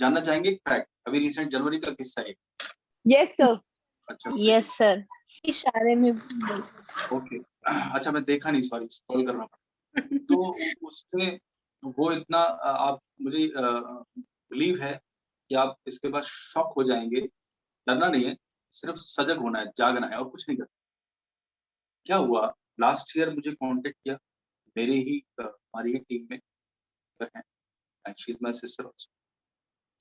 जानना चाहेंगे फैक्ट? अभी रिसेंट जनवरी का किस्सा है। Yes sir. अच्छा यस सर। इशारे में ओके। अच्छा मैं देखा नहीं, सॉरी, स्क्रॉल करना पड़ा। तो उसमें वो इतना आप मुझे बिलीव है कि आप इसके बाद शॉक हो जाएंगे। डरना नहीं है, सिर्फ सजग होना है, जागना है और कुछ नहीं करना। क्या हुआ, लास्ट ईयर मुझे कांटेक्ट किया मेरे ही हमारी ही टीम में है, and she is my sister also.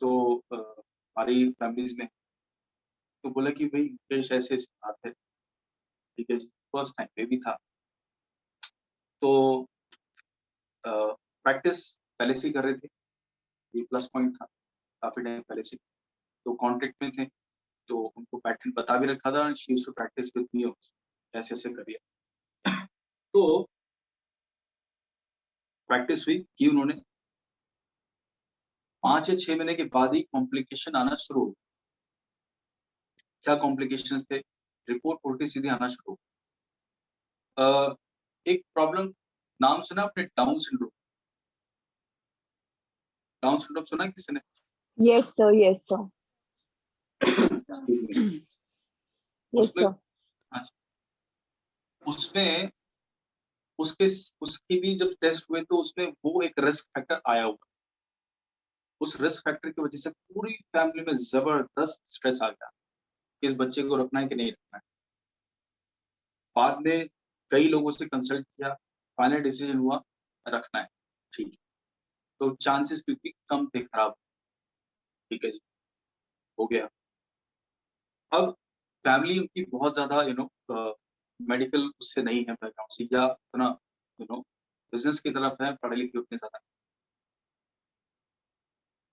तो हमारी फैमिलीज में तो बोला कि भाई मुकेश ऐसे ऐसी बात है, ठीक है जी, फर्स्ट टाइम बेबी था। तो प्रैक्टिस पहले से ही कर रहे थे, ये प्लस पॉइंट था, काफी टाइम पहले से तो कांटेक्ट में थे, तो उनको पैटर्न बता भी रखा था, she used to practice with me also, ऐसे ऐसे करिए। तो प्रैक्टिस हुई की उन्होंने, 5 या 6 महीने के बाद ही कॉम्प्लिकेशन आना शुरू हो। क्या कॉम्प्लिकेशंस थे? रिपोर्ट उल्टी सीधी आना शुरू हो। एक प्रॉब्लम, नाम सुना आपने डाउन सिंड्रोम? डाउन सिंड्रोम सुना है किसी ने? Yes sir. Yes sir. Excuse me. Yes उसमें सर। अच्छा, उसमें उसके भी जब टेस्ट हुए तो उसमें वो एक रिस्क फैक्टर आया हुआ। उस रिस्क फैक्टर की वजह से पूरी फैमिली में जबरदस्त स्ट्रेस आ गया कि इस बच्चे को रखना है कि नहीं रखना है। बाद में कई लोगों से कंसल्ट किया, फाइनल डिसीजन हुआ रखना है, ठीक है। तो चांसेस क्योंकि कम थे खराब, ठीक है जी, हो गया। अब फैमिली उनकी बहुत ज्यादा मेडिकल उससे नहीं है, बैकग्राउंड से, या उतना बिजनेस की तरफ है, पढ़े लिखे उतने ज्यादा।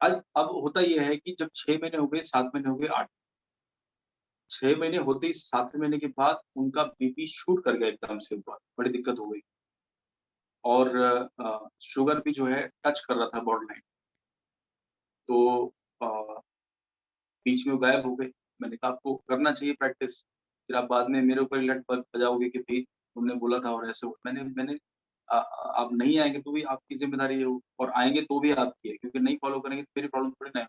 अब होता यह है कि जब 6 महीने हो गए, 7 महीने हो गए, 8, 6 महीने होते ही 7वें महीने के बाद उनका बीपी शूट कर गया एकदम से ऊपर, बड़ी दिक्कत हो गई। और शुगर भी जो है टच कर रहा था बॉर्डर लाइन। तो बीच में वो गायब हो गए। मैंने कहा आपको करना चाहिए प्रैक्टिस, फिर आप बाद में मेरे ऊपर लट बजाओगे कि भाई तुमने बोला था और ऐसे मैंने मैंने आप नहीं आएंगे तो भी आपकी जिम्मेदारी है वो, और आएंगे तो भी आपकी है, क्योंकि नहीं फॉलो करेंगे तो मेरी प्रॉब्लम थोड़ी ना है।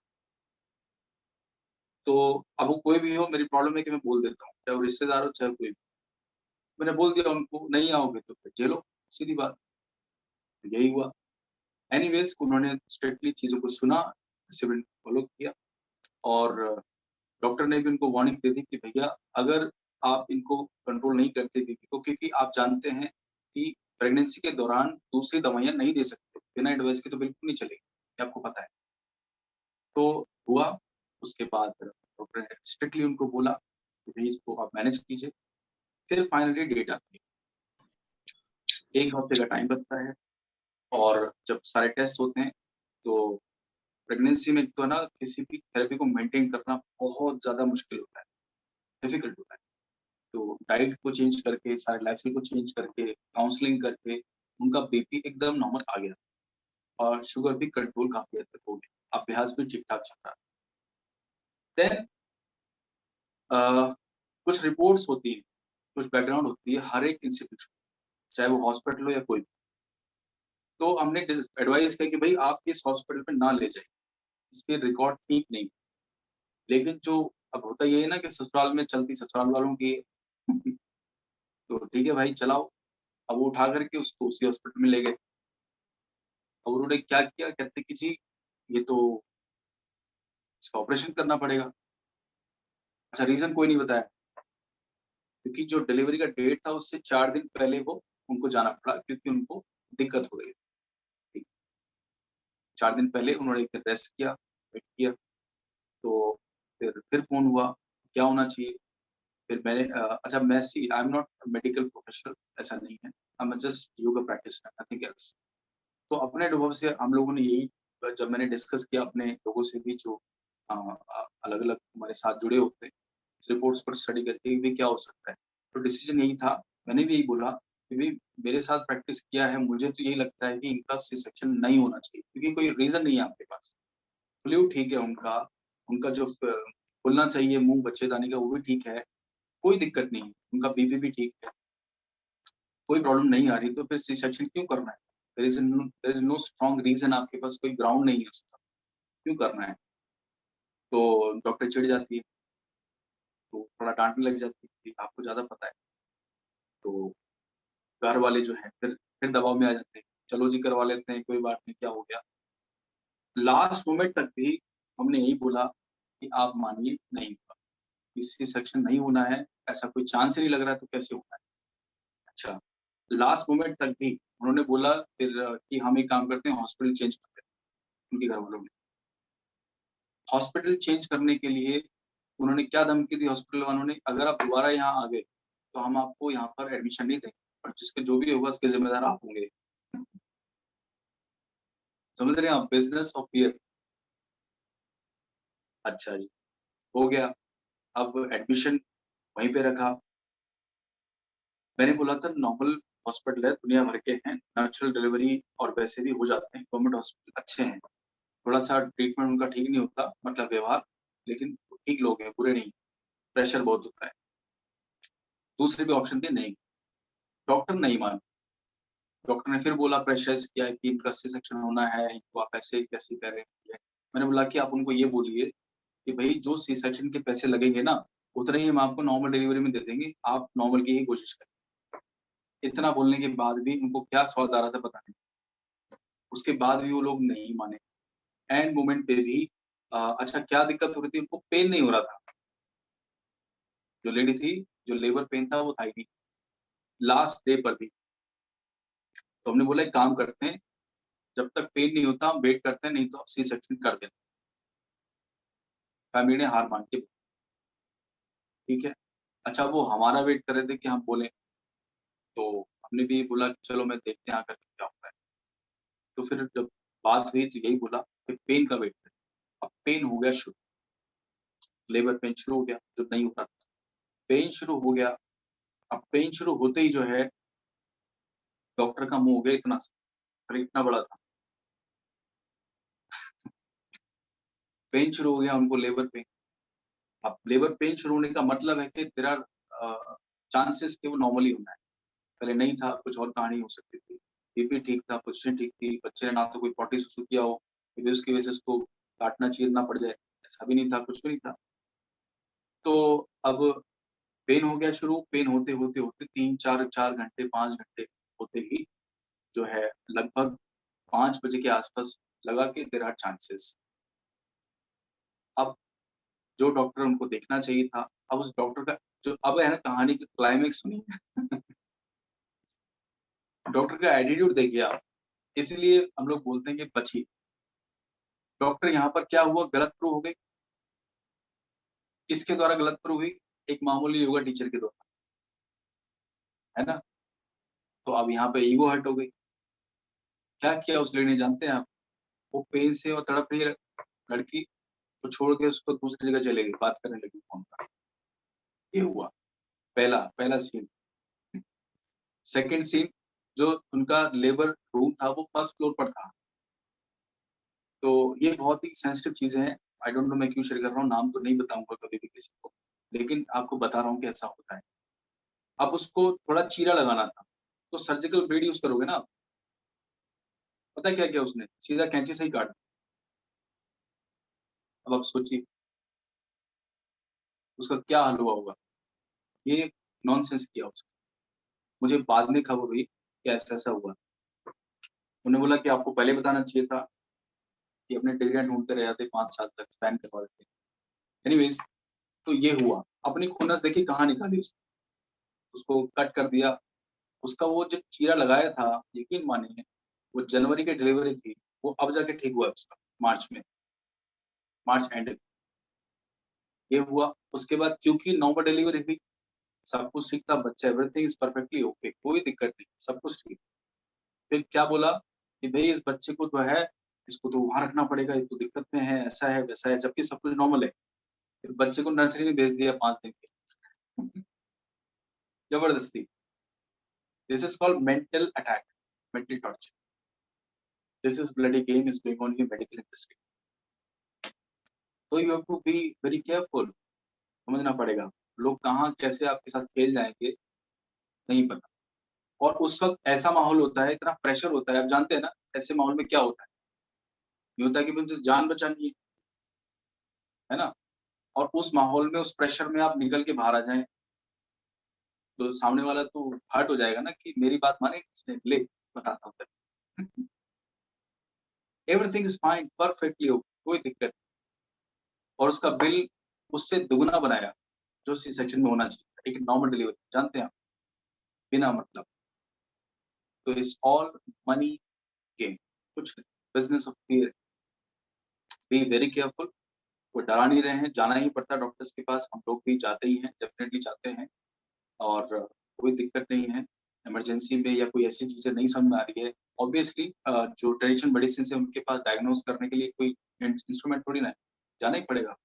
तो अब वो कोई भी हो, मेरी प्रॉब्लम है कि मैं बोल देता हूँ, चाहे वो रिश्तेदार हो चाहे कोई भी। मैंने बोल दिया उनको, नहीं आओगे तो फिर झेलो, सीधी बात। तो यही हुआ। एनीवेज उन्होंने स्ट्रिक्टली चीजों को सुना, डिसिप्लिन फॉलो किया, और डॉक्टर ने भी उनको वार्निंग दे दी कि भैया अगर आप इनको कंट्रोल नहीं करते बीपी को, क्योंकि आप जानते हैं कि प्रेगनेंसी के दौरान दूसरी दवाइयां नहीं दे सकते, बिना एडवाइस के तो बिल्कुल नहीं चलेगी, ये आपको पता है। तो हुआ, उसके बाद डॉक्टर ने स्ट्रिक्टली उनको बोला कि भाई इसको आप मैनेज कीजिए। फिर फाइनली डेट आती है, 1 हफ्ते का टाइम लगता है, और जब सारे टेस्ट होते हैं तो प्रेगनेंसी में तो ना किसी भी थेरेपी को मेंटेन करना बहुत ज्यादा मुश्किल होता है, डिफिकल्ट होता है। तो डाइट को चेंज करके, सारे लाइफस्टाइल को चेंज करके, काउंसलिंग करके उनका बीपी एकदम नॉर्मल आ गया, और शुगर भी कंट्रोल काफी हद तक हो गया, अभ्यास भी ठीक ठाक चल रहा। देन कुछ रिपोर्ट्स होती है, कुछ बैकग्राउंड होती है हर एक इंस्टीट्यूशन, चाहे वो हॉस्पिटल हो या कोई। तो हमने एडवाइस किया कि भाई आप इस हॉस्पिटल पे ना ले जाइए, इसके रिकॉर्ड ठीक नहीं। लेकिन जो अब होता ये है ना कि ससुराल में चलती ससुराल वालों की तो ठीक है भाई चलाओ। अब वो उठा करके उसको उसी हॉस्पिटल में ले गए। अब उन्होंने क्या किया, कहते कि जी ये तो इसका ऑपरेशन करना पड़ेगा। अच्छा, रीजन कोई नहीं बताया, क्योंकि जो डिलीवरी का डेट था उससे 4 दिन पहले वो उनको जाना पड़ा, क्योंकि उनको दिक्कत हो रही थी। 4 दिन पहले उन्होंने एक दिन रेस्ट किया, वेट किया। तो फिर फोन हुआ, क्या होना चाहिए। फिर मैंने अच्छा, मैं I am not medical professional, ऐसा नहीं है, I am just yoga practitioner, nothing else. तो अपने अनुभव से हम लोगों ने यही, जब मैंने डिस्कस किया अपने लोगों से भी जो अलग अलग हमारे साथ जुड़े होते हैं, रिपोर्ट्स पर स्टडी करके भी क्या हो सकता है, तो डिसीजन यही था। मैंने भी यही बोला कि भाई मेरे साथ प्रैक्टिस किया है, मुझे तो यही लगता है कि इनका सी सेक्शन नहीं होना चाहिए, क्योंकि कोई रीजन नहीं है आपके पास। फ्लू ठीक है उनका, उनका जो खुलना चाहिए मुंह बच्चेदानी का वो भी ठीक है, कोई दिक्कत नहीं है, उनका बीपी भी ठीक है, कोई प्रॉब्लम नहीं आ रही, तो फिर सी सेक्शन क्यों करना है? There is no strong reason, आपके पास कोई ग्राउंड नहीं है उसका, क्यों करना है? तो डॉक्टर चिढ़ जाती है, तो थोड़ा डाँटने लग जाती है कि आपको ज़्यादा पता है। तो घर वाले जो हैं फिर दबाव में आ जाते हैं, चलो जी करवा लेते हैं, कोई बात नहीं, क्या हो गया। लास्ट मोमेंट तक भी हमने यही बोला कि आप मानिए नहीं होगा, सी सेक्शन नहीं होना है, ऐसा कोई चांस ही नहीं लग रहा है, तो कैसे होना है? अच्छा, लास्ट मोमेंट तक भी उन्होंने बोला फिर कि हम एक काम करते हैं, हॉस्पिटल चेंज करते हैं, उनके घर वालों ने। हॉस्पिटल चेंज करने के लिए उन्होंने क्या धमकी दी हॉस्पिटल वालों ने, अगर आप दोबारा यहाँ आ गए, तो हम आपको यहाँ पर एडमिशन नहीं देंगे और जिसके जो भी होगा उसके ज़िम्मेदार आप होंगे। समझ रहे हैं आप? Business of fear. अच्छा जी, हो गया। अब एडमिशन वहीं पे रखा। मैंने बोला था नॉर्मल हॉस्पिटल है, दुनिया भर के हैं, नेचुरल डिलीवरी और वैसे भी हो जाते हैं, गवर्नमेंट हॉस्पिटल अच्छे हैं। थोड़ा-सा ट्रीटमेंट उनका ठीक नहीं होता, मतलब व्यवहार, लेकिन ठीक लोग हैं, बुरे नहीं, प्रेशर बहुत होता है। दूसरे भी ऑप्शन थे, नहीं, डॉक्टर नहीं माने। डॉक्टर ने फिर बोला प्रेशराइज़ किया कि इनका सी सेक्शन होना है, इनको आप ऐसे कैसे कह रहे हैं? मैंने बोला कि आप उनको ये बोलिए कि भई जो सी सेक्शन के पैसे लगेंगे ना, उतने ही हम आपको नॉर्मल डिलीवरी में दे देंगे, आप नॉर्मल की ही कोशिश करें। इतना बोलने के बाद भी उनको क्या स्वाद आ रहा था पता नहीं। उसके बाद भी वो लोग नहीं माने। एंड मोमेंट पे भी अच्छा क्या दिक्कत हो रही थी, उनको पेन नहीं हो रहा था। जो लेडी थी, जो लेबर पेन था वो था ही नहीं, लास्ट डे पर भी। तो हमने बोला एक काम करते हैं, जब तक पेन नहीं होता हम वेट करते हैं, नहीं तो आप सी सेक्शन कर देना। फैमिली ने हार मान के, ठीक है। अच्छा वो हमारा वेट कर रहे थे कि हम बोलें, तो हमने भी बोला कि चलो मैं देखते हैं आकर के क्या होता है। तो फिर जब बात हुई तो यही बोला कि पेन का वेट करें। अब पेन हो गया शुरू, लेबर पेन शुरू हो गया, जो नहीं होता था। पेन शुरू हो गया, अब पेन शुरू होते ही जो है डॉक्टर का मुँह हो गया इतना सा, और इतना बड़ा था। पेन शुरू हो गया उनको लेबर पेन। अब लेबर पेन शुरू होने का मतलब है कि देयर आर चांसेस कि वो नॉर्मली होना है। पहले नहीं था, कुछ और कहानी हो सकती थी। बीपी ठीक था, पोज़ीशन ठीक थी, बच्चे ने ना तो कोई पॉटी सुसु किया हो, कि उसकी वजह से उसको काटना-चीरना पड़ जाए, ऐसा भी नहीं था, कुछ भी नहीं था। तो अब पेन हो गया शुरू, पेन होते 3-4 घंटे, 5 घंटे होते ही जो है लगभग 5 बजे के आस-पास लगा कि देयर आर चांसेस। अब जो डॉक्टर उनको देखना चाहिए था, अब उस डॉक्टर का जो अब है ना कहानी की क्लाइमेक्स सुनिए। डॉक्टर का एटीट्यूड देखिए आप, इसीलिए हम लोग बोलते हैं कि बचिए। डॉक्टर यहाँ पर क्या हुआ गलत प्रूव हो गई, किसके द्वारा गलत प्रूव हुई? एक मामूली योगा टीचर के द्वारा, है ना? तो अब यहाँ पे ईगो हर्ट हो गई। क्या किया उस लेडी ने जानते हैं आप? वो पेन से और तड़प रही है लड़की, तो छोड़ के उसको दूसरी जगह चले गई, बात करने लगी फ़ोन पर। ये हुआ पहला पहला सीन। सेकंड सीन जो उनका लेबर रूम था वो फर्स्ट फ्लोर पर था। तो ये बहुत ही सेंसिटिव चीज़ें हैं। आई डोंट नो मैं क्यों शेयर कर रहा हूँ, नाम तो नहीं बताऊँगा कभी भी किसी को, लेकिन आपको बता रहा हूँ कि ऐसा होता है। अब उसको थोड़ा चीरा लगाना था, तो सर्जिकल ब्लेड यूज़ करोगे ना आप, पता है क्या किया उसने? सीधा कैंची से ही काट दिया। अब आप सोचिए, उसका क्या हाल हुआ होगा? ये नॉनसेंस किया उसने। मुझे बाद में खबर हुई कि ऐसा-ऐसा हुआ। उन्होंने बोला कि आपको पहले बताना चाहिए था कि अपने डिग्रियाँ ढूँढते रह जाते 5 साल तक, स्पैन करवा देते। एनीवेज़ तो ये हुआ। अपनी खुन्नस देखिए कहाँ निकाली उसने, उसको कट कर दिया। उसका वो जो चीरा लगाया था, यकीन मानिए, वो जनवरी की डिलीवरी थी, वो अब जाके ठीक हुआ है उसका, मार्च में, मार्च एंड में। ये हुआ, उसके बाद क्योंकि नॉर्मल डिलीवरी थी, सब कुछ ठीक था, बच्चा एवरीथिंग इज़ परफेक्टली ओके, कोई दिक्कत नहीं, सब कुछ ठीक। फिर क्या बोला कि भई इस बच्चे को जो है, इसको तो वहाँ रखना पड़ेगा, ये तो दिक्कत में है, ऐसा है, वैसा है, जबकि सब कुछ नॉर्मल है। फिर बच्चे को नर्सरी में भेज दिया 5 दिन के लिए। ज़बरदस्ती। This is called mental attack, mental torture. This is bloody game is going on in medical industry. तो you have to be very careful, समझना पड़ेगा। लोग कहाँ कैसे आपके साथ खेल जाएँगे, नहीं पता। और उस वक़्त ऐसा माहौल होता है, इतना प्रेशर होता है, आप जानते हैं ना, ऐसे माहौल में क्या होता है? ये होता है कि मुझे जान बचानी है, है ना? और उस माहौल में, उस प्रेशर में आप निकल के बाहर आ जाएँ, तो सामने वाला तो हर्ट हो जाएगा ना कि मेरी बात मानेगा इसने, ले बताता हूँ तेरे को। Everything is fine, perfectly okay, कोई दिक्कत नहीं। और उसका बिल उससे दुगुना बनाया, जो सी सेक्शन में होना चाहिए, एक नॉर्मल डिलीवरी, जानते हैं आप? बिना मतलब। तो इट्स ऑल मनी गेम, कुछ नहीं, business of fear. B very careful, वो डरा नहीं रहे हैं, जाना ही पड़ता है डॉक्टर्स के पास, हम लोग भी जाते ही हैं, डेफ़िनेटली जाते हैं और कोई दिक्कत नहीं है। इमरजेंसी में या कोई ऐसी चीज़ें नहीं समझ में आ रही है, ऑब्वियसली जो ट्रेडिशनल मेडिसिन्स है उनके पास डायग्नोज़ करने के लिए कोई इंस्ट्रूमेंट थोड़ी ना है, जाना ही पड़ेगा।